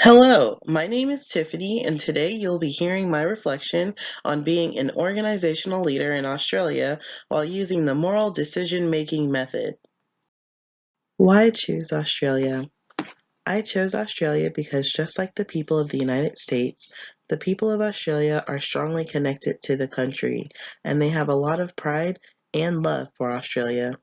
Hello, my name is Tiffany, and today you'll be hearing my reflection on being an organizational leader in Australia while using the moral decision making method. Why choose Australia? I chose Australia because, just like the people of the United States, the people of Australia are strongly connected to the country, and they have a lot of pride and love for Australia.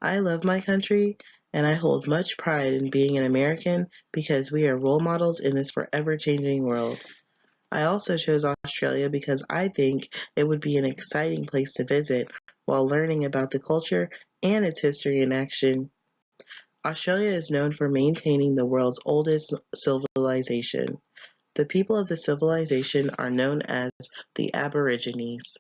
I love my country, and I hold much pride in being an American because we are role models in this forever changing world. I also chose Australia because I think it would be an exciting place to visit while learning about the culture and its history in action. Australia is known for maintaining the world's oldest civilization. The people of the civilization are known as the Aborigines.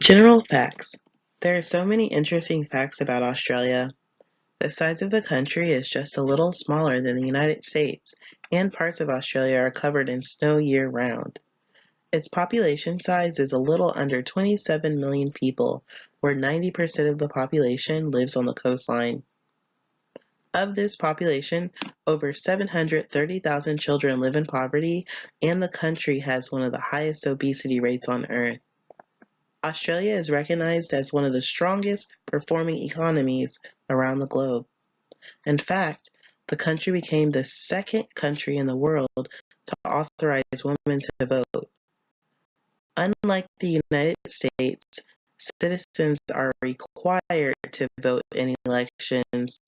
General facts. There are so many interesting facts about Australia. The size of the country is just a little smaller than the United States, and parts of Australia are covered in snow year round. Its population size is a little under 27 million people, where 90% of the population lives on the coastline. Of this population, over 730,000 children live in poverty, and the country has one of the highest obesity rates on Earth. Australia is recognized as one of the strongest performing economies around the globe. In fact, the country became the second country in the world to authorize women to vote. Unlike the United States, citizens are required to vote in elections.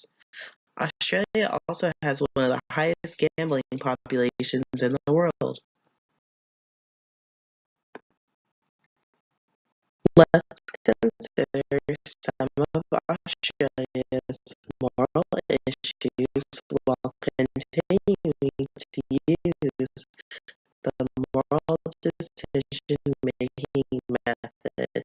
Australia also has one of the highest gambling populations in the world. Let's consider some of Australia's moral issues while continuing to use the moral decision-making method.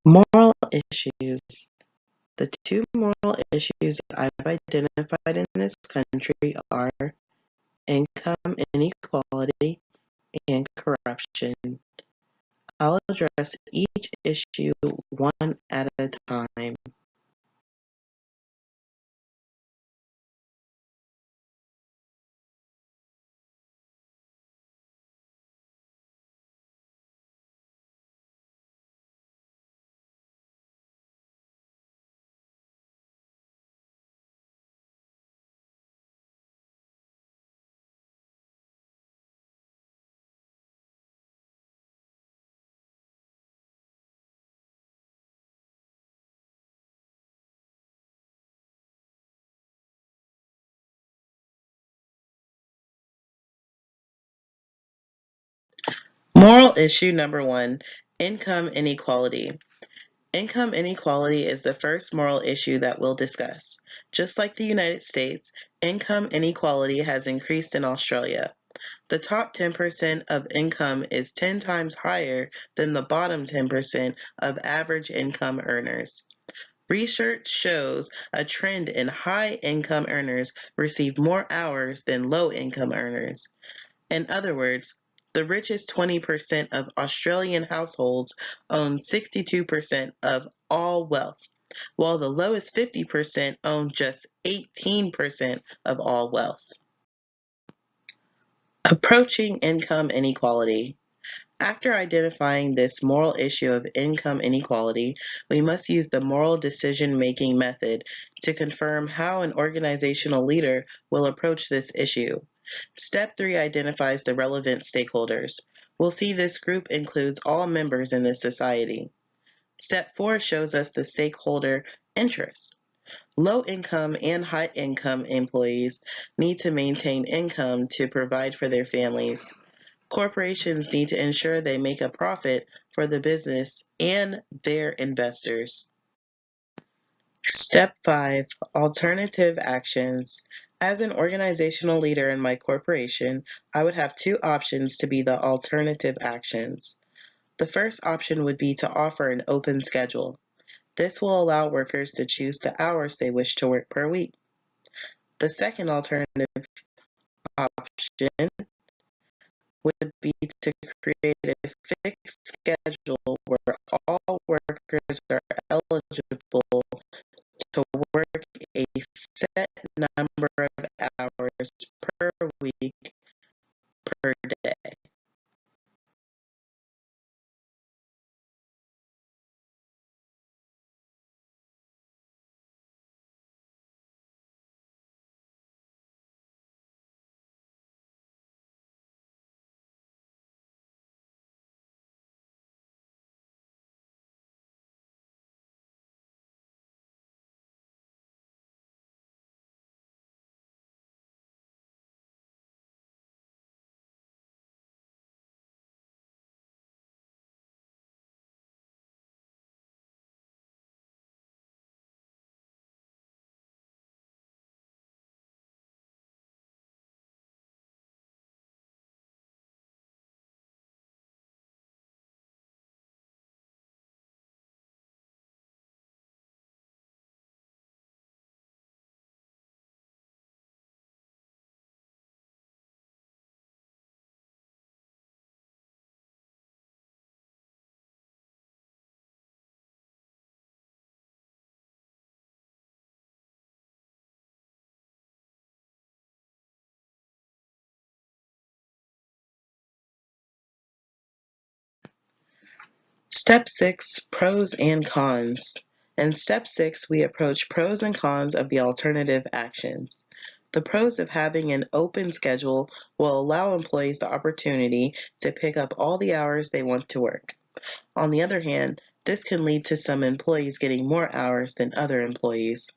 Moral issues. The two moral issues I've identified in this country are income inequality and corruption. I'll address each issue one at a time. Moral issue number one, income inequality. Income inequality is the first moral issue that we'll discuss. Just like the United States, income inequality has increased in Australia. The top 10% of income is 10 times higher than the bottom 10% of average income earners. Research shows a trend in high income earners receive more hours than low income earners. In other words, the richest 20% of Australian households own 62% of all wealth, while the lowest 50% own just 18% of all wealth. Approaching income inequality. After identifying this moral issue of income inequality, we must use the moral decision-making method to confirm how an organizational leader will approach this issue. Step 3 identifies the relevant stakeholders. We'll see this group includes all members in this society. Step 4 shows us the stakeholder interests. Low income and high income employees need to maintain income to provide for their families. Corporations need to ensure they make a profit for the business and their investors. Step 5, Alternative Actions. As an organizational leader in my corporation, I would have two options to be the alternative actions. The first option would be to offer an open schedule. This will allow workers to choose the hours they wish to work per week. The second alternative option would be to create a fixed schedule where all workers are eligible to work a set number of hours per week per day. Step 6, Pros and Cons. In Step 6, we approach pros and cons of the alternative actions. The pros of having an open schedule will allow employees the opportunity to pick up all the hours they want to work. On the other hand, this can lead to some employees getting more hours than other employees.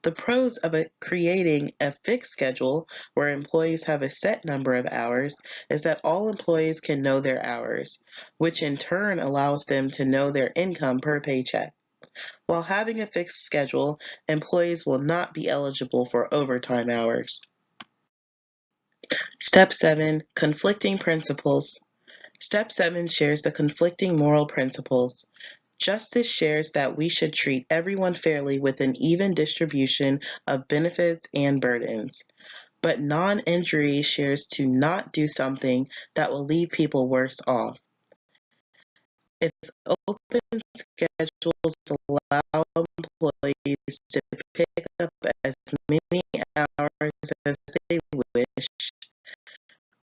The pros of creating a fixed schedule where employees have a set number of hours is that all employees can know their hours, which in turn allows them to know their income per paycheck. While having a fixed schedule, employees will not be eligible for overtime hours. Step 7, Conflicting Principles. Step 7 shares the conflicting moral principles. Justice shares that we should treat everyone fairly with an even distribution of benefits and burdens. But non-injury shares to not do something that will leave people worse off. If open schedules allow employees to pick up as many hours as they wish,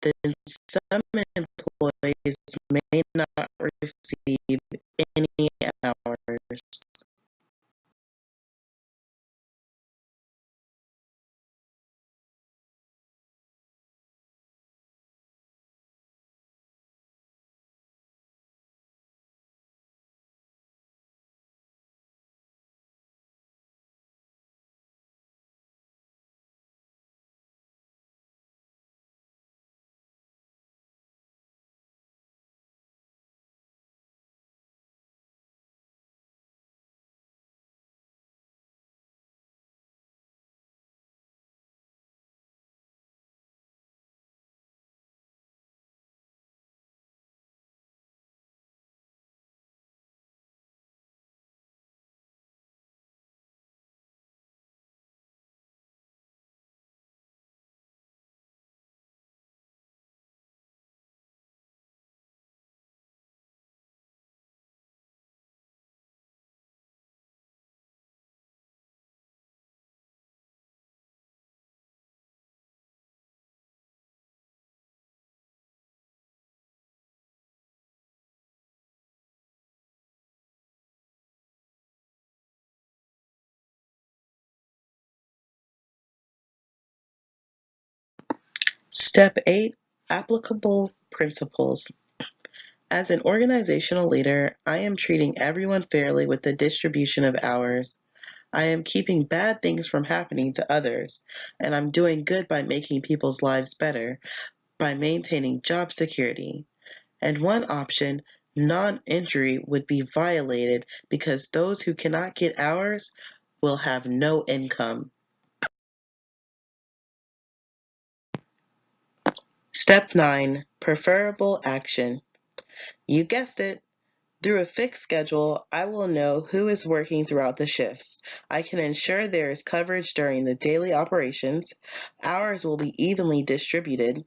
then some employees may not receive any hours. Step 8, Applicable Principles. As an organizational leader, I am treating everyone fairly with the distribution of hours. I am keeping bad things from happening to others, and I'm doing good by making people's lives better by maintaining job security. And one option, non-injury, would be violated because those who cannot get hours will have no income. Step 9, Preferable Action. You guessed it. Through a fixed schedule, I will know who is working throughout the shifts. I can ensure there is coverage during the daily operations. Hours will be evenly distributed.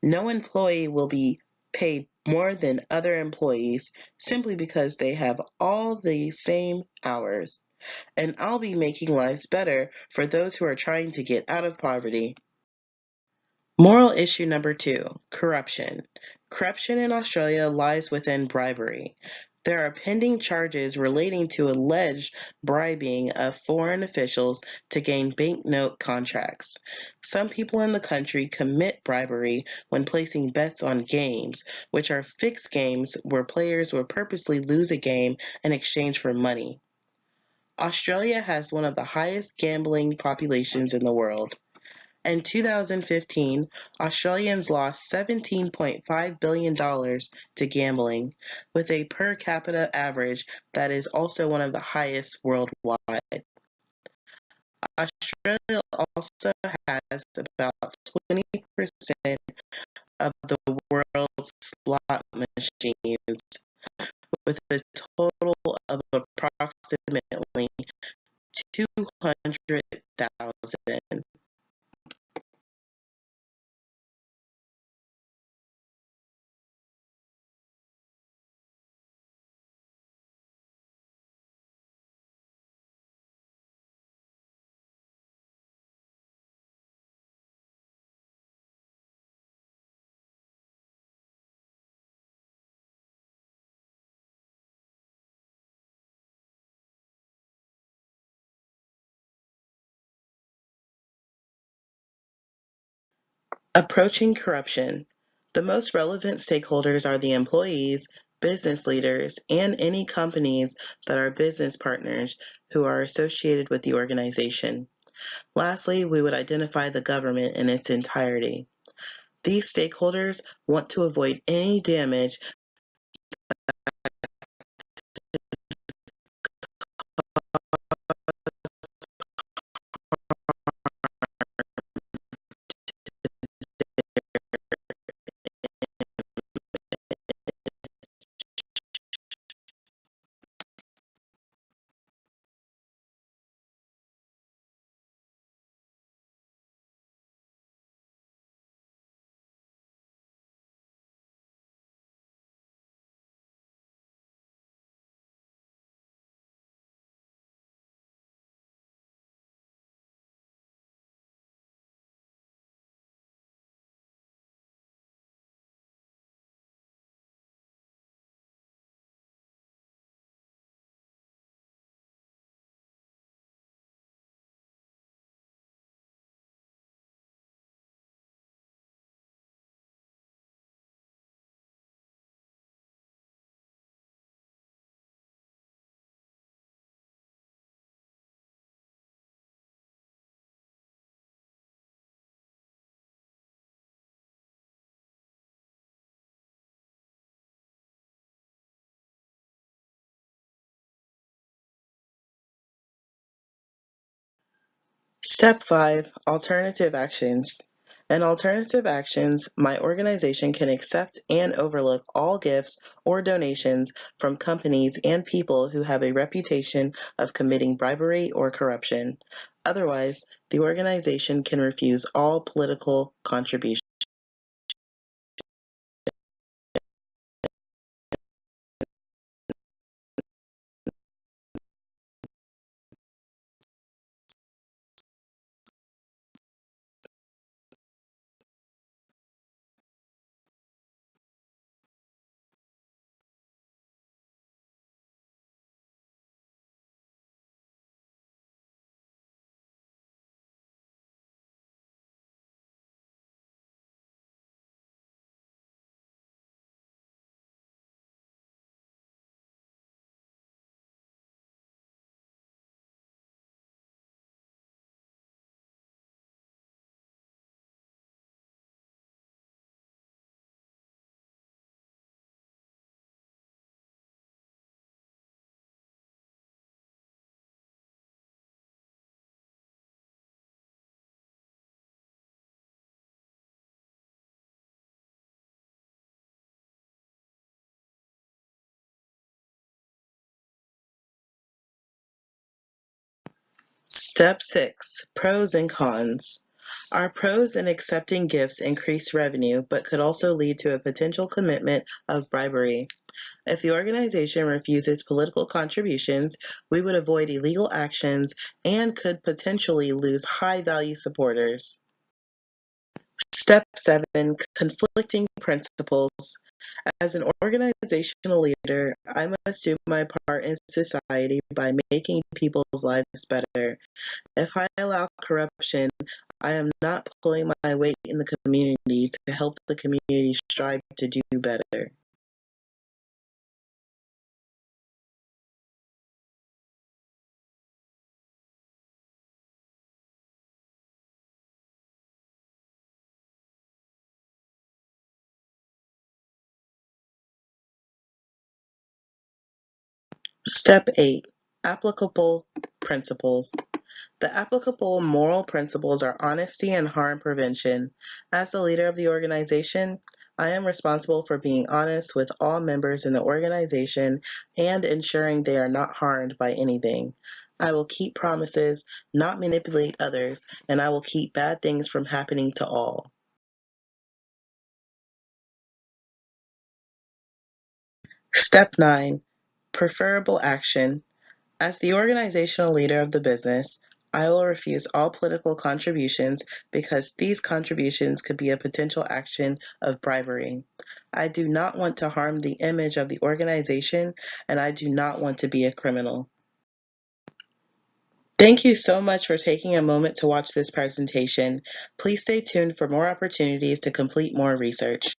No employee will be paid more than other employees simply because they have all the same hours. And I'll be making lives better for those who are trying to get out of poverty. Moral issue number 2, corruption. Corruption in Australia lies within bribery. There are pending charges relating to alleged bribing of foreign officials to gain banknote contracts. Some people in the country commit bribery when placing bets on games, which are fixed games where players will purposely lose a game in exchange for money. Australia has one of the highest gambling populations in the world. In 2015, Australians lost $17.5 billion to gambling, with a per capita average that is also one of the highest worldwide. Australia also has about 20% of the world's slot machines, with a total of approximately 200,000. Approaching corruption. The most relevant stakeholders are the employees, business leaders, and any companies that are business partners who are associated with the organization. Lastly, we would identify the government in its entirety. These stakeholders want to avoid any damage Step 5, Alternative Actions. In alternative actions, my organization can accept and overlook all gifts or donations from companies and people who have a reputation of committing bribery or corruption. Otherwise, the organization can refuse all political contributions. Step 6, Pros and Cons. Our pros in accepting gifts increase revenue, but could also lead to a potential commitment of bribery. If the organization refuses political contributions, we would avoid illegal actions and could potentially lose high-value supporters. Step 7, Conflicting Principles. As an organizational leader, I must do my part in society by making people's lives better. If I allow corruption, I am not pulling my weight in the community to help the community strive to do better. Step 8, Applicable Principles. The applicable moral principles are honesty and harm prevention. As the leader of the organization, I am responsible for being honest with all members in the organization and ensuring they are not harmed by anything. I will keep promises, not manipulate others, and I will keep bad things from happening to all. Step 9, Preferable Action. As the organizational leader of the business, I will refuse all political contributions because these contributions could be a potential action of bribery. I do not want to harm the image of the organization, and I do not want to be a criminal. Thank you so much for taking a moment to watch this presentation. Please stay tuned for more opportunities to complete more research.